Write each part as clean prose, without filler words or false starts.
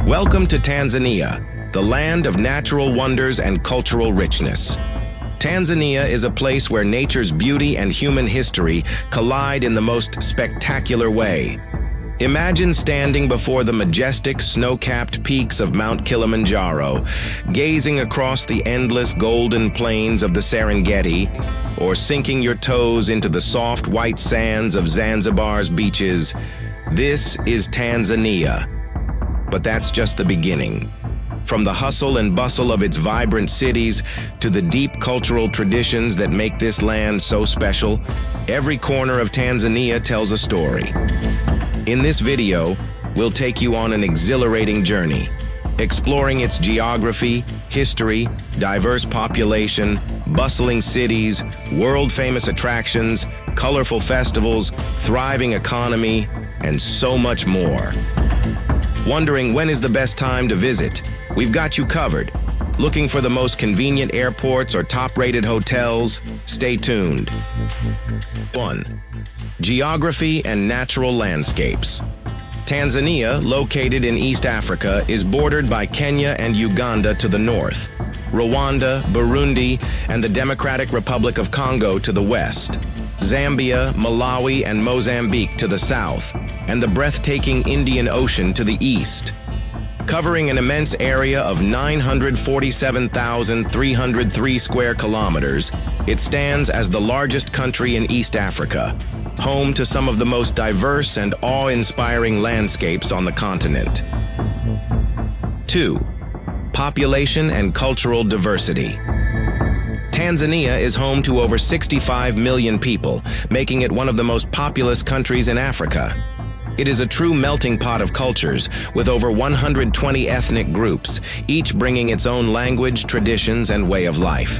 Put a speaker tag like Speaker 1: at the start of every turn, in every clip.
Speaker 1: Welcome to Tanzania, the land of natural wonders and cultural richness. Tanzania is a place where nature's beauty and human history collide in the most spectacular way. Imagine standing before the majestic, snow-capped peaks of Mount Kilimanjaro, gazing across the endless golden plains of the Serengeti, or sinking your toes into the soft white sands of Zanzibar's beaches. This is Tanzania. But that's just the beginning. From the hustle and bustle of its vibrant cities to the deep cultural traditions that make this land so special, every corner of Tanzania tells a story. In this video, we'll take you on an exhilarating journey, exploring its geography, history, diverse population, bustling cities, world-famous attractions, colorful festivals, thriving economy, and so much more. Wondering when is the best time to visit? We've got you covered. Looking for the most convenient airports or top-rated hotels? Stay tuned. 1. Geography and natural landscapes. Tanzania, located in East Africa, is bordered by Kenya and Uganda to the north, Rwanda, Burundi, and the Democratic Republic of Congo to the west, Zambia, Malawi, and Mozambique to the south, and the breathtaking Indian Ocean to the east. Covering an immense area of 947,303 square kilometers, it stands as the largest country in East Africa, home to some of the most diverse and awe-inspiring landscapes on the continent. 2. Population and cultural diversity. Tanzania is home to over 65 million people, making it one of the most populous countries in Africa. It is a true melting pot of cultures, with over 120 ethnic groups, each bringing its own language, traditions, and way of life.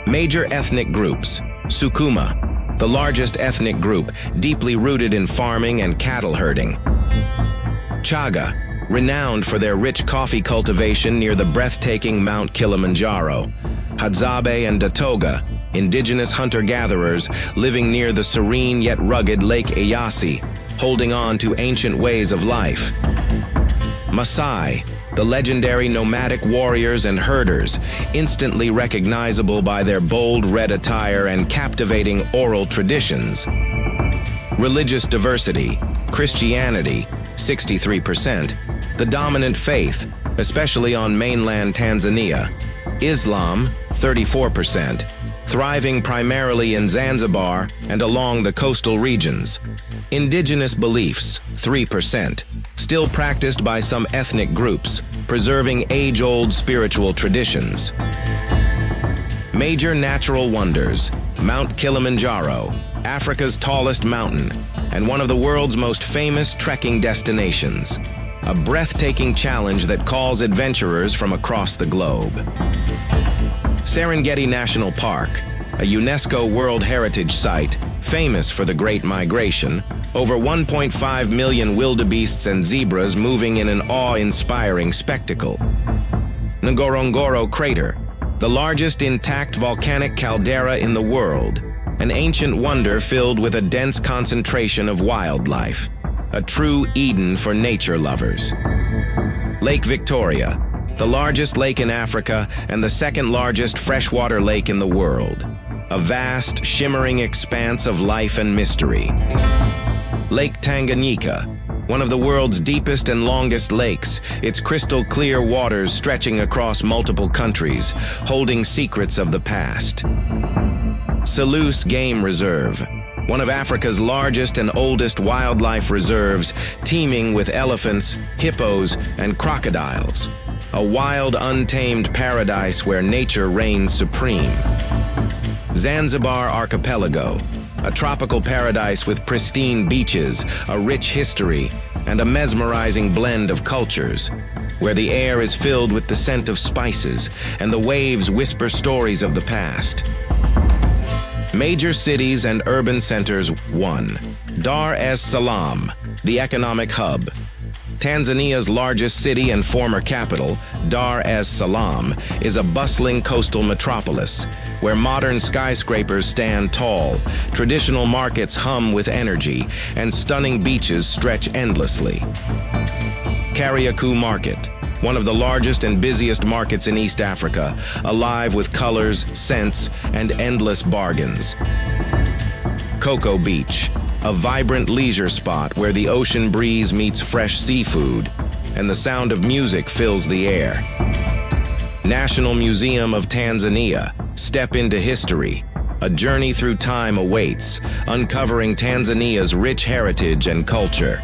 Speaker 1: Major ethnic groups. Sukuma, the largest ethnic group, deeply rooted in farming and cattle herding. Chaga, renowned for their rich coffee cultivation near the breathtaking Mount Kilimanjaro. Hadzabe and Datoga, indigenous hunter-gatherers living near the serene yet rugged Lake Eyasi, holding on to ancient ways of life. Maasai, the legendary nomadic warriors and herders, instantly recognizable by their bold red attire and captivating oral traditions. Religious diversity. Christianity, 63%, the dominant faith, especially on mainland Tanzania. Islam, 34%, thriving primarily in Zanzibar and along the coastal regions. Indigenous beliefs, 3%, still practiced by some ethnic groups, preserving age-old spiritual traditions. Major natural wonders. Mount Kilimanjaro, Africa's tallest mountain, and one of the world's most famous trekking destinations. A breathtaking challenge that calls adventurers from across the globe. Serengeti National Park, a UNESCO World Heritage Site, famous for the Great Migration, over 1.5 million wildebeests and zebras moving in an awe-inspiring spectacle. Ngorongoro Crater, the largest intact volcanic caldera in the world, an ancient wonder filled with a dense concentration of wildlife, a true Eden for nature lovers. Lake Victoria, the largest lake in Africa and the second largest freshwater lake in the world, a vast, shimmering expanse of life and mystery. Lake Tanganyika, one of the world's deepest and longest lakes, its crystal-clear waters stretching across multiple countries, holding secrets of the past. Selous Game Reserve, one of Africa's largest and oldest wildlife reserves, teeming with elephants, hippos, and crocodiles. A wild, untamed paradise where nature reigns supreme. Zanzibar Archipelago, a tropical paradise with pristine beaches, a rich history, and a mesmerizing blend of cultures, where the air is filled with the scent of spices and the waves whisper stories of the past. Major cities and urban centers. 1. Dar es Salaam, the economic hub. Tanzania's largest city and former capital, Dar es Salaam, is a bustling coastal metropolis, where modern skyscrapers stand tall, traditional markets hum with energy, and stunning beaches stretch endlessly. Kariakoo Market, one of the largest and busiest markets in East Africa, alive with colors, scents, and endless bargains. Cocoa Beach, a vibrant leisure spot where the ocean breeze meets fresh seafood, and the sound of music fills the air. National Museum of Tanzania, step into history. A journey through time awaits, uncovering Tanzania's rich heritage and culture.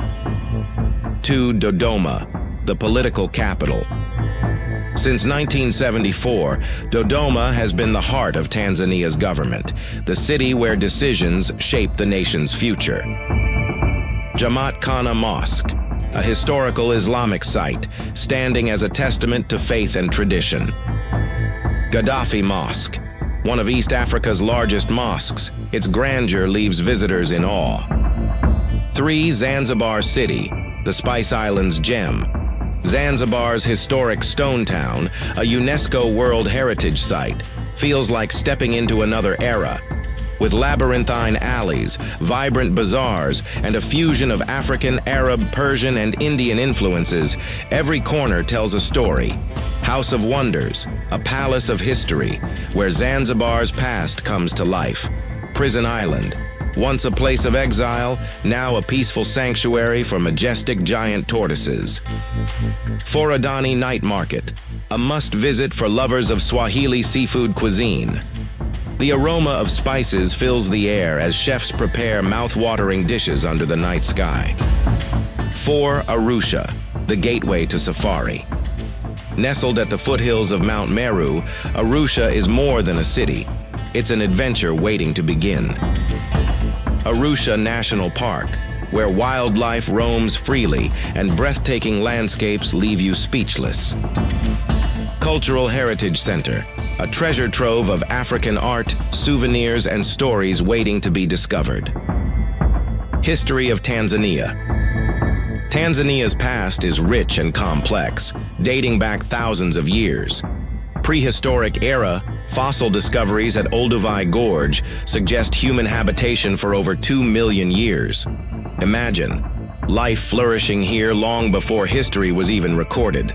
Speaker 1: 2. Dodoma, the political capital. Since 1974, Dodoma has been the heart of Tanzania's government, the city where decisions shape the nation's future. Jamaat Khana Mosque, a historical Islamic site, standing as a testament to faith and tradition. Gaddafi Mosque, one of East Africa's largest mosques, its grandeur leaves visitors in awe. 3. Zanzibar City, the Spice Islands gem. Zanzibar's historic Stone Town, a UNESCO World Heritage Site, feels like stepping into another era. With labyrinthine alleys, vibrant bazaars, and a fusion of African, Arab, Persian, and Indian influences, every corner tells a story. House of Wonders, a palace of history, where Zanzibar's past comes to life. Prison Island, once a place of exile, now a peaceful sanctuary for majestic giant tortoises. Forodhani Night Market, a must-visit for lovers of Swahili seafood cuisine. The aroma of spices fills the air as chefs prepare mouth-watering dishes under the night sky. 4. Arusha, the gateway to safari. Nestled at the foothills of Mount Meru, Arusha is more than a city. It's an adventure waiting to begin. Arusha National Park, where wildlife roams freely and breathtaking landscapes leave you speechless. Cultural Heritage Center, a treasure trove of African art, souvenirs, and stories waiting to be discovered. History of Tanzania. Tanzania's past is rich and complex, dating back thousands of years. Prehistoric era, fossil discoveries at Olduvai Gorge suggest human habitation for over 2 million years. Imagine, life flourishing here long before history was even recorded.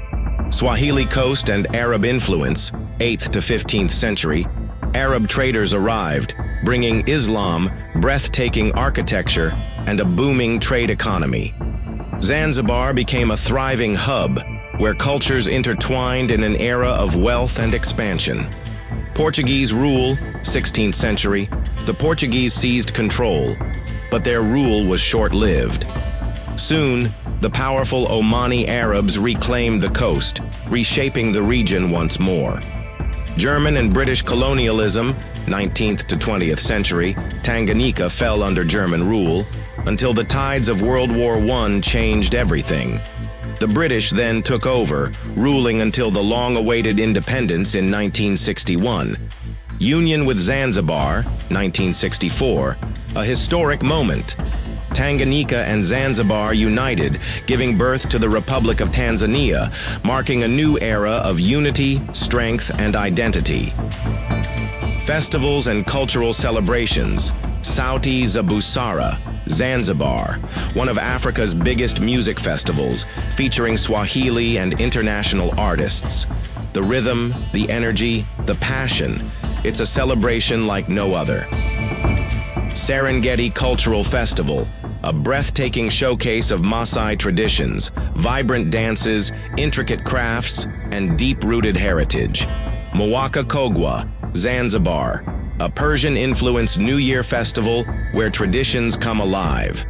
Speaker 1: Swahili coast and Arab influence, 8th to 15th century, Arab traders arrived, bringing Islam, breathtaking architecture, and a booming trade economy. Zanzibar became a thriving hub, where cultures intertwined in an era of wealth and expansion. Portuguese rule, 16th century, the Portuguese seized control, but their rule was short-lived. Soon, the powerful Omani Arabs reclaimed the coast, reshaping the region once more. German and British colonialism, 19th to 20th century, Tanganyika fell under German rule, until the tides of World War I changed everything. The British then took over, ruling until the long-awaited independence in 1961. Union with Zanzibar, 1964, a historic moment. Tanganyika and Zanzibar united, giving birth to the Republic of Tanzania, marking a new era of unity, strength, and identity. Festivals and cultural celebrations. Sauti za Busara, Zanzibar, one of Africa's biggest music festivals, featuring Swahili and international artists. The rhythm, the energy, the passion, it's a celebration like no other. Serengeti Cultural Festival, a breathtaking showcase of Maasai traditions, vibrant dances, intricate crafts, and deep-rooted heritage. Mwaka Kogwa, Zanzibar, a Persian-influenced New Year festival where traditions come alive.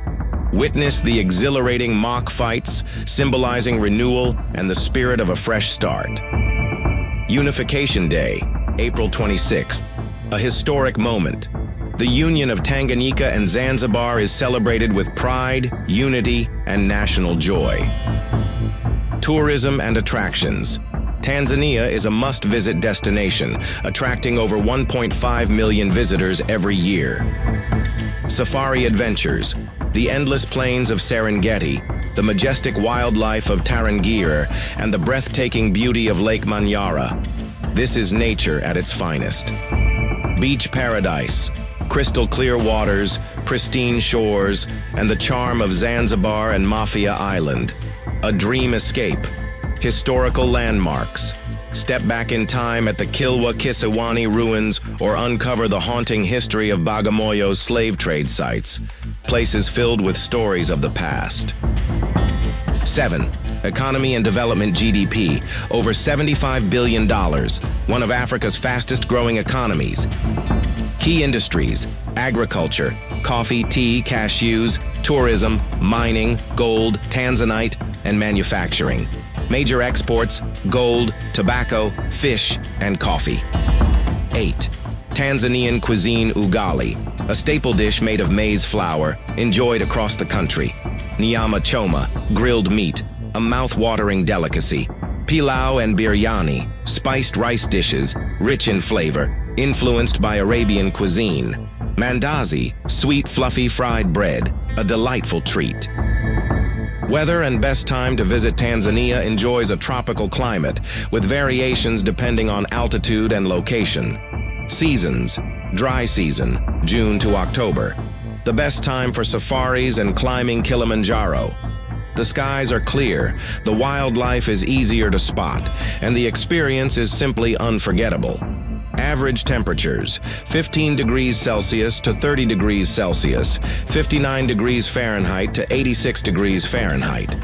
Speaker 1: Witness the exhilarating mock fights, symbolizing renewal and the spirit of a fresh start. Unification Day, April 26th, a historic moment. The union of Tanganyika and Zanzibar is celebrated with pride, unity, and national joy. Tourism and attractions. Tanzania is a must-visit destination, attracting over 1.5 million visitors every year. Safari adventures. The endless plains of Serengeti, the majestic wildlife of Tarangire, and the breathtaking beauty of Lake Manyara. This is nature at its finest. Beach paradise. Crystal clear waters, pristine shores, and the charm of Zanzibar and Mafia Island. A dream escape. Historical landmarks. Step back in time at the Kilwa Kisiwani ruins or uncover the haunting history of Bagamoyo's slave trade sites, places filled with stories of the past. 7. Economy and development GDP, over $75 billion, one of Africa's fastest growing economies. Key industries: agriculture, coffee, tea, cashews, tourism, mining, gold, tanzanite, and manufacturing. Major exports: gold, tobacco, fish, and coffee. 8. Tanzanian cuisine ugali, a staple dish made of maize flour, enjoyed across the country. Nyama choma, grilled meat, a mouth-watering delicacy. Pilau and biryani, spiced rice dishes, rich in flavor, influenced by Arabian cuisine. Mandazi, sweet fluffy fried bread, a delightful treat. Weather and best time to visit Tanzania enjoys a tropical climate, with variations depending on altitude and location. Seasons: dry season, June to October. The best time for safaris and climbing Kilimanjaro. The skies are clear, the wildlife is easier to spot, and the experience is simply unforgettable. Average temperatures: 15 degrees Celsius to 30 degrees Celsius, 59 degrees Fahrenheit to 86 degrees Fahrenheit.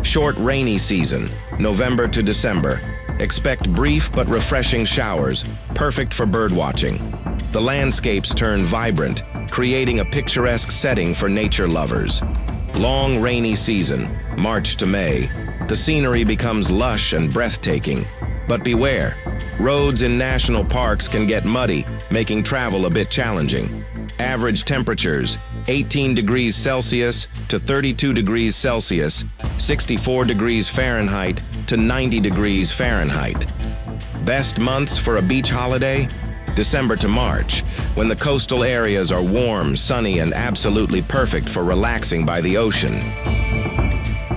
Speaker 1: Short rainy season, November to December. Expect brief but refreshing showers, perfect for birdwatching. The landscapes turn vibrant, creating a picturesque setting for nature lovers. Long rainy season, March to May. The scenery becomes lush and breathtaking. But beware, roads in national parks can get muddy, making travel a bit challenging. Average temperatures: 18 degrees Celsius to 32 degrees Celsius, 64 degrees Fahrenheit to 90 degrees Fahrenheit. Best months for a beach holiday? December to March, when the coastal areas are warm, sunny, and absolutely perfect for relaxing by the ocean.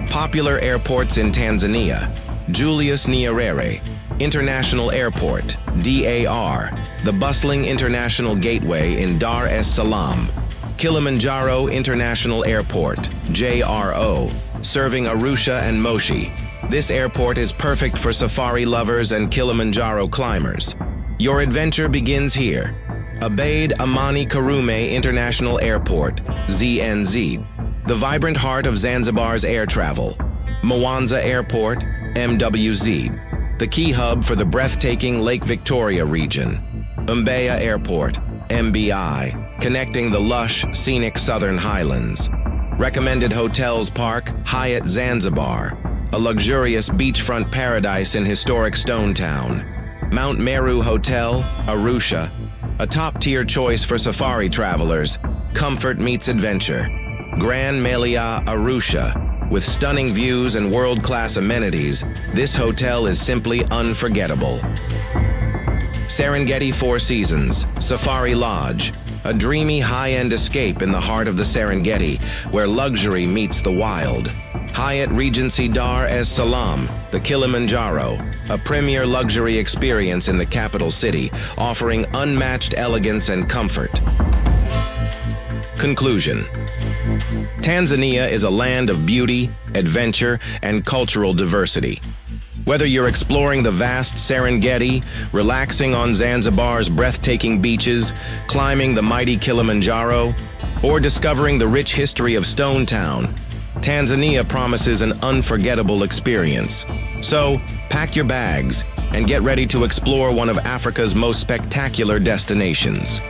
Speaker 1: Popular airports in Tanzania: Julius Nyerere International Airport, DAR, the bustling international gateway in Dar es Salaam. Kilimanjaro International Airport, JRO, serving Arusha and Moshi. This airport is perfect for safari lovers and Kilimanjaro climbers. Your adventure begins here. Abeid Amani Karume International Airport, ZNZ, the vibrant heart of Zanzibar's air travel. Mwanza Airport, MWZ, the key hub for the breathtaking Lake Victoria region. Mbeya Airport, MBI, connecting the lush, scenic southern highlands. Recommended hotels: Park Hyatt Zanzibar, a luxurious beachfront paradise in historic Stone Town. Mount Meru Hotel, Arusha, a top-tier choice for safari travelers. Comfort meets adventure. Grand Melia Arusha, with stunning views and world-class amenities, this hotel is simply unforgettable. Serengeti Four Seasons Safari Lodge, a dreamy high-end escape in the heart of the Serengeti, where luxury meets the wild. Hyatt Regency Dar es Salaam, the Kilimanjaro, a premier luxury experience in the capital city, offering unmatched elegance and comfort. Conclusion: Tanzania is a land of beauty, adventure, and cultural diversity. Whether you're exploring the vast Serengeti, relaxing on Zanzibar's breathtaking beaches, climbing the mighty Kilimanjaro, or discovering the rich history of Stone Town, Tanzania promises an unforgettable experience. So, pack your bags and get ready to explore one of Africa's most spectacular destinations.